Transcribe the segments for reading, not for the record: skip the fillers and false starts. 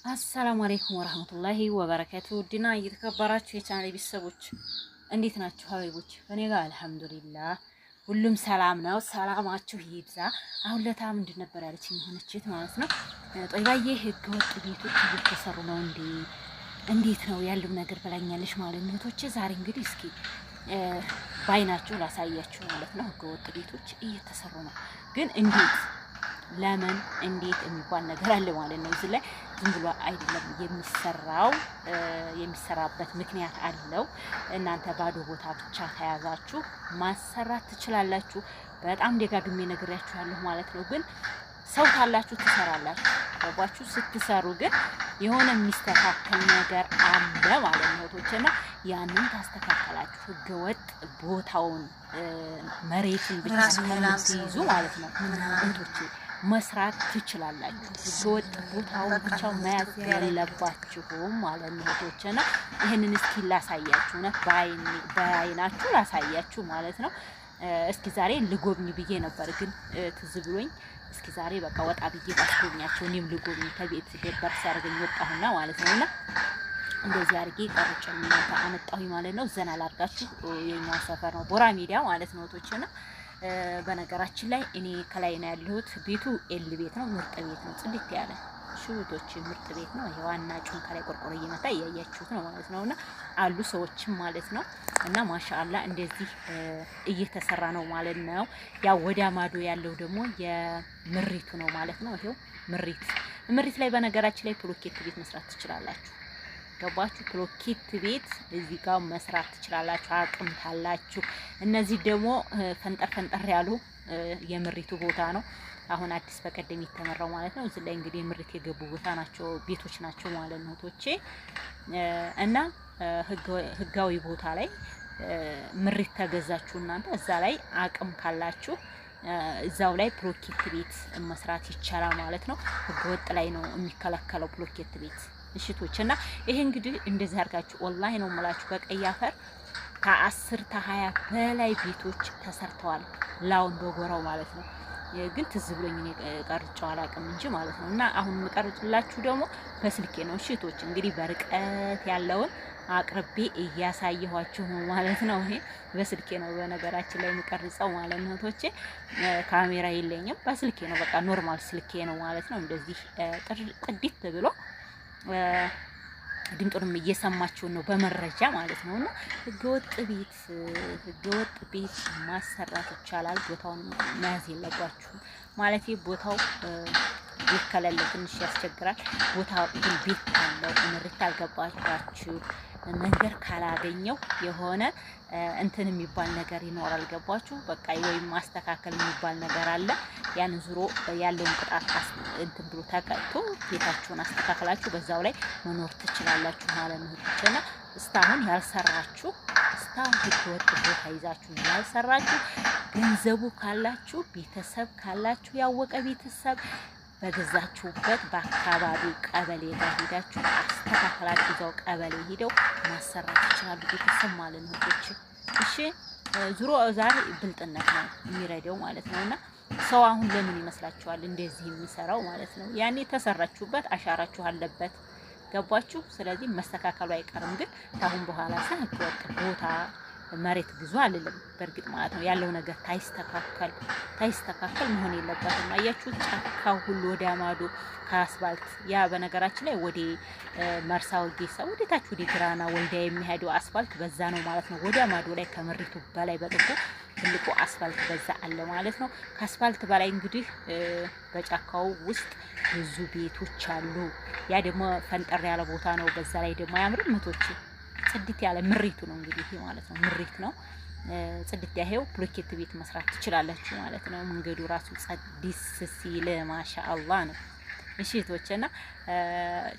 አሰላሙ አለይኩም ወራህመቱላሂ ወበረካቱ። ዲና እየተከበራችሁ የቻናሌ ቤተሰቦች እንዴት ናችሁ? ሀቢቦች እኔ ጋር አልሐምዱሊላህ ሁሉም ሰላም ነው። ሰላማችሁ ይብዛ። አሁን ለታ ምንድን ነበር ያለችኝ የሆነችት ማለት ነው። ጦይባዬ ህገ ወጥ ቤቶች እየተሰሩ ነው እንዴ? እንዴት ነው ያለው ነገር ብላኛለች ማለት ነው። እህቶቼ ዛሬ እንግዲህ እስኪ ባይናችሁ ላሳያችሁ ማለት ነው። ህገ ወጥ ቤቶች እየተሰሩ ነው፣ ግን እንዴት ለምን እንዴት የሚባል ነገር አለ ማለት ነው። እዚህ ላይ ዝም ብሎ አይደለም የሚሰራው፣ የሚሰራበት ምክንያት አለው። እናንተ ባዶ ቦታ ብቻ ተያዛችሁ ማሰራት ትችላላችሁ። በጣም ደጋግሜ ነግሬያችኋለሁ ማለት ነው። ግን ሰው ካላችሁ ትሰራላችሁ። ገባችሁ? ስትሰሩ ግን የሆነ የሚስተካከል ነገር አለ ማለት ነው እህቶችና ያንን ታስተካከላችሁ። ህገወጥ ቦታውን መሬትን ብቻ ስለምትይዙ ማለት ነው እህቶቼ መስራት ትችላላችሁ። ህገወጥ ቦታውን ብቻ መያዝ ያለባችሁም ማለት ነው እህቶችና ይሄንን እስኪ ላሳያችሁ ነው፣ በአይናችሁ ላሳያችሁ ማለት ነው። እስኪ ዛሬ ልጎብኝ ብዬ ነበር፣ ግን ትዝ ብሎኝ እስኪ ዛሬ በቃ ወጣ ብዬ ባስጎብኛቸው እኔም ልጎብኝ ከቤት ደበር ሲያደርገኝ ወጣሁና ማለት ነውና እንደዚህ አድርጌ ቀርጬ እናንተ አመጣሁኝ ማለት ነው። ዘና ላድርጋችሁ። የኛ ሰፈር ነው ቦራ ሚዲያ ማለት ነው እህቶችና በነገራችን ላይ እኔ ከላይ ነው ያለሁት። ቤቱ ኤል ቤት ነው፣ ምርጥ ቤት ነው፣ ጽድት ያለ ሽውቶች ምርጥ ቤት ነው። ይሄ ዋና ጩን ከላይ ቆርቆሮ እየመታ እያያችሁት ነው ማለት ነውና አሉ ሰዎችም ማለት ነው። እና ማሻአላ እንደዚህ እየተሰራ ነው ማለት ነው። ያው ወደ ማዶ ያለው ደግሞ የምሪቱ ነው ማለት ነው። ይሄው ምሪት ላይ በነገራችን ላይ ብሎኬት ቤት መስራት ትችላላችሁ። ገባችሁ? ብሎኬት ቤት እዚህ ጋር መስራት ትችላላችሁ አቅም ካላችሁ። እነዚህ ደግሞ ፈንጠር ያሉ የምሪቱ ቦታ ነው። አሁን አዲስ በቀደም የተመራው ማለት ነው። እዚህ ላይ እንግዲህ ምሪት የገቡ ቦታ ናቸው፣ ቤቶች ናቸው ማለት ነው እህቶቼ። እና ህጋዊ ቦታ ላይ ምሪት ተገዛችሁ እናንተ እዛ ላይ አቅም ካላችሁ እዛው ላይ ብሎኬት ቤት መስራት ይቻላል ማለት ነው። ህገወጥ ላይ ነው የሚከለከለው ብሎኬት ቤት እሽቶች። እና ይሄ እንግዲህ እንደዚህ አድርጋችሁ ኦንላይን ነው የምላችሁ በቀይ አፈር ከ10 ከ20 በላይ ቤቶች ተሰርተዋል። ላውን በጎራው ማለት ነው። ግን ትዝ ብሎኝ እኔ ቀርጬው አላውቅም እንጂ ማለት ነው። እና አሁን የምቀርጽላችሁ ደግሞ በስልኬ ነው እሽቶች። እንግዲህ በርቀት ያለውን አቅርቤ እያሳየኋችሁ ነው ማለት ነው። ይሄ በስልኬ ነው በነገራችን ላይ የምቀርጸው ማለት ነው እህቶቼ። ካሜራ የለኝም፣ በስልኬ ነው በቃ ኖርማል ስልኬ ነው ማለት ነው። እንደዚህ ጥዲት ብሎ ድምጡንም እየሰማችሁ ነው በመረጃ ማለት ነው። እና ህገወጥ ቤት ማሰራት ይቻላል። ቦታውን መያዝ የለባችሁም ማለት ቦታው ቤት ከሌለ ትንሽ ያስቸግራል። ቦታው ግን ቤት ካለው ምርት አልገባችሁ መንገድ ካላገኘው የሆነ እንትን የሚባል ነገር ይኖራል። ገባችሁ? በቃ ወይም ማስተካከል የሚባል ነገር አለ። ያን ዙሮ ያለውን ቅጣት እንትን ብሎ ተቀጥቶ ቤታችሁን አስተካክላችሁ በዛው ላይ መኖር ትችላላችሁ ማለት ነው። እና እስካሁን ያልሰራችሁ ህገወጥ ቦታ ይዛችሁ ያልሰራችሁ ገንዘቡ ካላችሁ ቤተሰብ ካላችሁ ያወቀ ቤተሰብ በገዛችሁበት በአካባቢው ቀበሌ ጋር ሄዳችሁ አስተካክላችሁ እዛው ቀበሌ ሄደው ማሰራት ይችላሉ ቤተሰብ ማለት ነው። እሺ ዙሮ ዛሬ ብልጥነት ነው የሚረዳው ማለት ነውና ሰው አሁን ለምን ይመስላችኋል እንደዚህ የሚሰራው ማለት ነው? ያኔ ተሰራችሁበት አሻራችሁ አለበት። ገባችሁ? ስለዚህ መስተካከሉ አይቀርም። ግን ታሁን በኋላ ህገወጥ ቦታ መሬት ግዙ አልልም በእርግጥ ማለት ነው። ያለው ነገር ታይስተካከል መሆን የለበትም። አያችሁ ጫካው ሁሉ ወደ ማዶ ከአስፋልት ያ በነገራችን ላይ ወደ መርሳ ወጌሳ ወደታች ወደ ግራና ወልዳ የሚሄደው አስፋልት በዛ ነው ማለት ነው። ወደ ማዶ ላይ ከምሪቱ በላይ በጥቁ ትልቁ አስፋልት በዛ አለ ማለት ነው። ከአስፋልት በላይ እንግዲህ በጫካው ውስጥ ብዙ ቤቶች አሉ። ያ ደግሞ ፈንጠር ያለ ቦታ ነው። በዛ ላይ ደግሞ ያምር ምቶች ጽድት ያለ ምሪቱ ነው እንግዲህ ይሄ ማለት ነው። ምሪት ነው ጽድት ያሄው ብሎኬት ቤት መስራት ትችላላችሁ ማለት ነው። መንገዱ ራሱ ጸዲስ ሲል ማሻአላህ ነው። እሺ እህቶቼና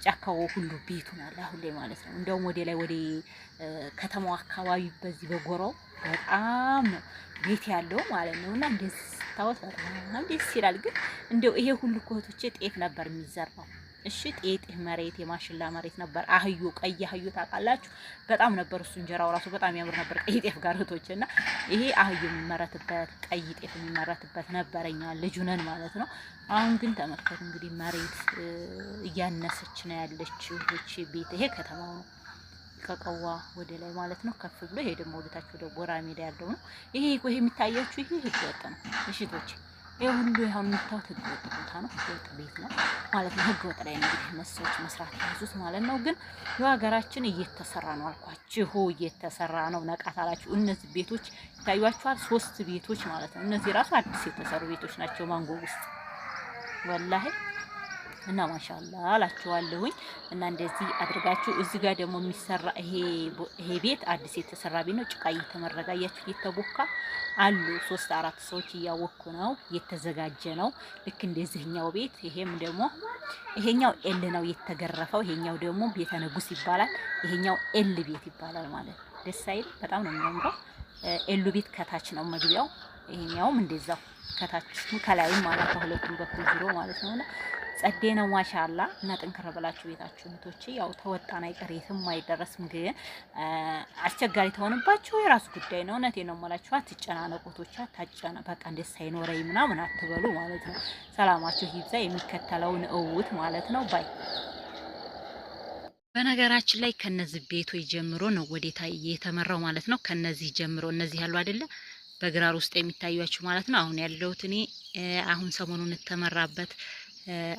ጫካው ሁሉ ቤቱን አለ አሁን ላይ ማለት ነው። እንደውም ወደ ላይ ወደ ከተማው አካባቢ በዚህ በጎራው በጣም ቤት ያለው ማለት ነው። እና እንደዚህ ታወጣ ደስ ይላል። ግን እንደው ይሄ ሁሉ እህቶቼ ጤፍ ነበር የሚዘራው እሺ ጤጤፍ መሬት የማሽላ መሬት ነበር። አህዩ ቀይ አህዩ ታውቃላችሁ? በጣም ነበር እሱ እንጀራው ራሱ በጣም ያምር ነበር ቀይ ጤፍ ጋር እህቶችና ይሄ አህዩ የሚመረትበት ቀይ ጤፍ የሚመረትበት ነበረኛ ልጅ ነን ማለት ነው። አሁን ግን ተመልከቱ እንግዲህ መሬት እያነሰች ነው ያለችው። እቺ ቤት ይሄ ከተማው ነው ከቀዋ ወደ ላይ ማለት ነው ከፍ ብሎ ይሄ ደግሞ ወደታች ወደ ቦራ ሜዳ ያለው ነው። ይሄ የሚታያችሁ ይሄ ህገወጥ ነው እሺቶች። ይሄ ሁሉ አሁን የምታዩት ህገወጥ ቦታ ነው፣ ህገወጥ ቤት ነው ማለት ነው። ህገወጥ ላይ ነው እንግዲህ እነሱዎች መስራት ያዙት ማለት ነው። ግን የሀገራችን እየተሰራ ነው አልኳችሁ፣ እየተሰራ ነው። ነቃታላችሁ። እነዚህ ቤቶች ይታያችኋል፣ 3 ቤቶች ማለት ነው። እነዚህ ራሱ አዲስ የተሰሩ ቤቶች ናቸው ማንጎ ውስጥ ወላሂ እና ማሻአላ አላችኋለሁኝ። እና እንደዚህ አድርጋችሁ እዚህ ጋር ደግሞ የሚሰራ ይሄ ቤት አዲስ የተሰራ ቤት ነው። ጭቃ እየተመረጋ እየተቦካ አሉ 3-4 ሰዎች እያወኩ ነው። እየተዘጋጀ ነው ልክ እንደዚህኛው ቤት። ይሄም ደግሞ ይሄኛው ኤል ነው የተገረፈው። ይሄኛው ደግሞ ቤተ ንጉስ ይባላል። ይሄኛው ኤል ቤት ይባላል ማለት ነው። ደስ አይል? በጣም ነው የሚያምረው። ኤሉ ቤት ከታች ነው መግቢያው። ይሄኛውም እንደዛው ከታች ከላይም ማለት ሁለቱም በኩል ዙሮ ማለት ነውና ጸዴ ነው ማሻአላ። እና ጠንከረ ብላችሁ ቤታችሁ እህቶቼ ያው ተወጣና አይቀር የትም አይደረስም። ግን አስቸጋሪ ተሆንባችሁ የራሱ ጉዳይ ነው። እውነቴን ነው የምላችሁ። አትጨናነቁቶች አታጨና በቃ እንደስ አይኖረኝ ምናምን አትበሉ ማለት ነው። ሰላማችሁ ይብዛ። የሚከተለውን እውት ማለት ነው ባይ በነገራችን ላይ ከነዚህ ቤቶች ጀምሮ ነው ወዴታ እየተመራው ማለት ነው። ከነዚህ ጀምሮ እነዚህ ያሉ አይደለ በግራር ውስጥ የሚታዩአችሁ ማለት ነው። አሁን ያለሁት እኔ አሁን ሰሞኑን ተመራበት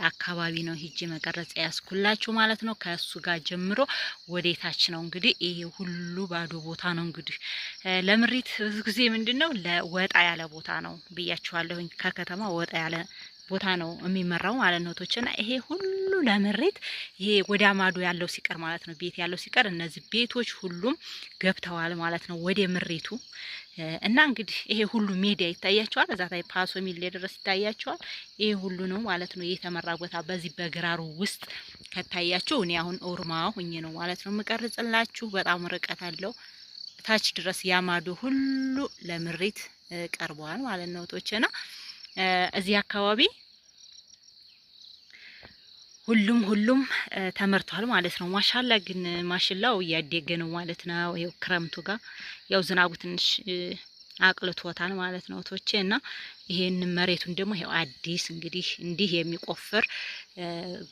አካባቢ ነው ሂጄ መቀረጽ ያስኩላችሁ ማለት ነው። ከሱ ጋር ጀምሮ ወዴታች ነው እንግዲህ ይሄ ሁሉ ባዶ ቦታ ነው። እንግዲህ ለምሪት ብዙ ጊዜ ምንድነው ለወጣ ያለ ቦታ ነው ብያችኋለሁኝ። ከከተማ ወጣ ያለ ቦታ ነው የሚመራው ማለት ነው ቶችና ይሄ ሁሉ ለምሪት ይሄ ወደ ማዶ ያለው ሲቀር ማለት ነው ቤት ያለው ሲቀር እነዚህ ቤቶች ሁሉም ገብተዋል ማለት ነው ወደ ምሪቱ። እና እንግዲህ ይሄ ሁሉ ሜዳ ይታያቸዋል። እዛ ታይ ፓሶ ሚል ድረስ ይታያቸዋል። ይሄ ሁሉ ነው ማለት ነው የተመራ ቦታ በዚህ በግራሩ ውስጥ ከታያችሁ። እኔ አሁን ኦርማ ሆኜ ነው ማለት ነው የምቀርጽላችሁ። በጣም ርቀት አለው ታች ድረስ ያማዶ ሁሉ ለምሪት ቀርቧል ማለት ነው ቶችና እዚህ አካባቢ ሁሉም ተመርቷል ማለት ነው። ማሻአላ ግን ማሽላው እያደገ ነው ማለት ነው። ይሄው ክረምቱ ጋር ያው ዝናቡ ትንሽ አቅልቶታል ማለት ነው ቶቼ እና ይሄን መሬቱን ደግሞ ይሄው አዲስ እንግዲህ እንዲህ የሚቆፍር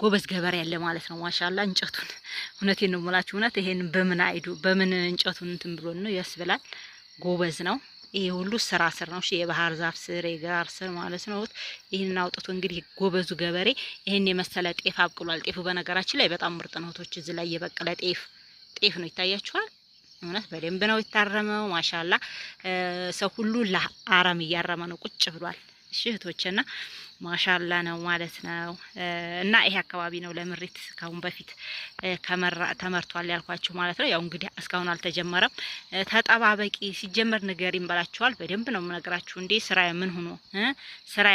ጎበዝ ገበሬ ያለ ማለት ነው። ማሻአላ እንጨቱን እውነቴን ነው የምላችሁ። እውነት ይሄን በምን እንጨቱን እንትን ብሎ ነው ያስብላል። ጎበዝ ነው። ይሄ ሁሉ ስራ ነው። እሺ የባህር ዛፍ ስር የግራር ስር ማለት ነው። ይሄን አውጥቶ እንግዲህ ጎበዙ ገበሬ ይሄን የመሰለ ጤፍ አብቅሏል። ጤፉ በነገራችን ላይ በጣም ምርጥ ነው ቶች። እዚህ ላይ የበቀለ ጤፍ ነው ይታያችኋል። እውነት በደንብ ነው የታረመው ማሻአላ። ሰው ሁሉ ለአረም እያረመ ነው ቁጭ ብሏል። እሺ እህቶችና ማሻአላ ነው ማለት ነው። እና ይሄ አካባቢ ነው ለምሪት ካሁን በፊት ተመርቷል ያልኳችሁ ማለት ነው። ያው እንግዲህ እስካሁን አልተጀመረም። ተጠባበቂ ሲጀመር ንገሪም በላችኋል። በደንብ ነው የምነግራችሁ። እንዴ ስራዬ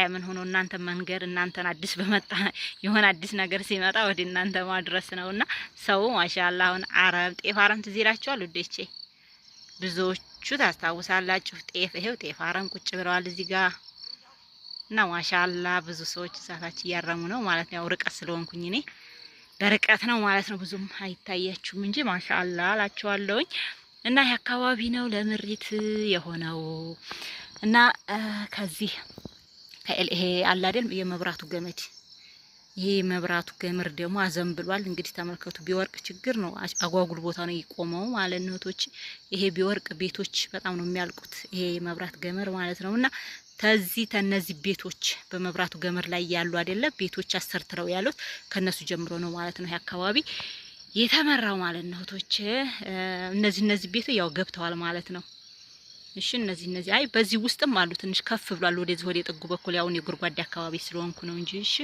ምን ሆኖ እናንተ መንገር እናንተን አዲስ በመጣ የሆነ አዲስ ነገር ሲመጣ ወደ እናንተ ማድረስ ነውና ሰው ማሻአላ አሁን ጤፍ አረም ትዝ ይላችኋል ውዴቼ። ብዙዎቹ ታስታውሳላችሁ። ይሄው ጤፍ አረም ቁጭ ብለዋል እዚህ ጋር እና ማሻአላ ብዙ ሰዎች ዛታች እያረሙ ነው ማለት ነው። ያው ርቀት ስለሆንኩኝ እኔ በርቀት ነው ማለት ነው ብዙም አይታያችሁም እንጂ ማሻአላ አላችኋለሁኝ። እና ይሄ አካባቢ ነው ለምሪት የሆነው። እና ከዚህ ይሄ አለ አይደል የመብራቱ ገመድ፣ ይሄ መብራቱ ገመድ ደግሞ አዘንብሏል። እንግዲህ ተመልከቱ። ቢወርቅ ችግር ነው። አጓጉል ቦታ ነው ይቆመው ማለት ነው ቶች። ይሄ ቢወርቅ ቤቶች በጣም ነው የሚያልቁት። ይሄ መብራት ገመድ ማለት ነውና ተነዚህ ቤቶች በመብራቱ ገመድ ላይ ያሉ አይደለ ቤቶች አሰርትረው ያሉት ከነሱ ጀምሮ ነው ማለት ነው። ይሄ አካባቢ የተመራው ማለት ነው ቶች። እነዚህ ቤቶች ያው ገብተዋል ማለት ነው። እሺ እነዚህ አይ በዚህ ውስጥም አሉ ትንሽ ከፍ ብሏል ወደዚህ ወደ ጥጉ በኩል ያው የጉርጓዴ አካባቢ ስለሆንኩ ነው እንጂ እሺ።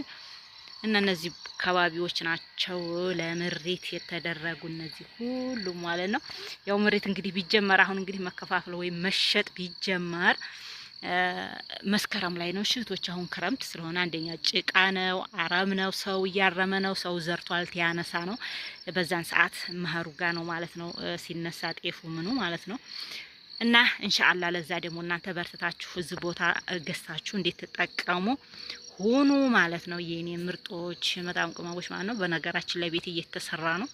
እና እነዚህ አካባቢዎች ናቸው ለምሪት የተደረጉ እነዚህ ሁሉ ማለት ነው። ያው ምሪት እንግዲህ ቢጀመር አሁን እንግዲህ መከፋፈል ወይም መሸጥ ቢጀመር መስከረም ላይ ነው እህቶች። አሁን ክረምት ስለሆነ አንደኛ ጭቃ ነው፣ አረም ነው፣ ሰው እያረመ ነው፣ ሰው ዘርቷል ያነሳ ነው። በዛን ሰዓት መኸሩ ጋ ነው ማለት ነው ሲነሳ ጤፉ ምኑ ማለት ነው። እና ኢንሻአላህ ለዛ ደግሞ እናንተ በርትታችሁ እዚህ ቦታ ገዝታችሁ እንዴት ተጠቀሙ ሁኑ ማለት ነው የኔ ምርጦች መጣም ቅመሞች ማለት ነው። በነገራችን ላይ ቤት እየተሰራ ነው።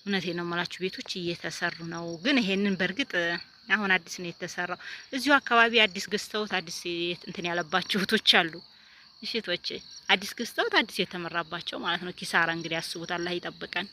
እውነቴን ነው የምላችሁ ቤቶች እየተሰሩ ነው። ግን ይሄንን በእርግጥ አሁን አዲስ ነው የተሰራው። እዚሁ አካባቢ አዲስ ገዝተውት አዲስ እንትን ያለባቸው እህቶች አሉ። እሺ እህቶቼ አዲስ ገዝተውት አዲስ የተመራባቸው ማለት ነው። ኪሳራ እንግዲህ አስቡት። አላህ ይጠብቀን።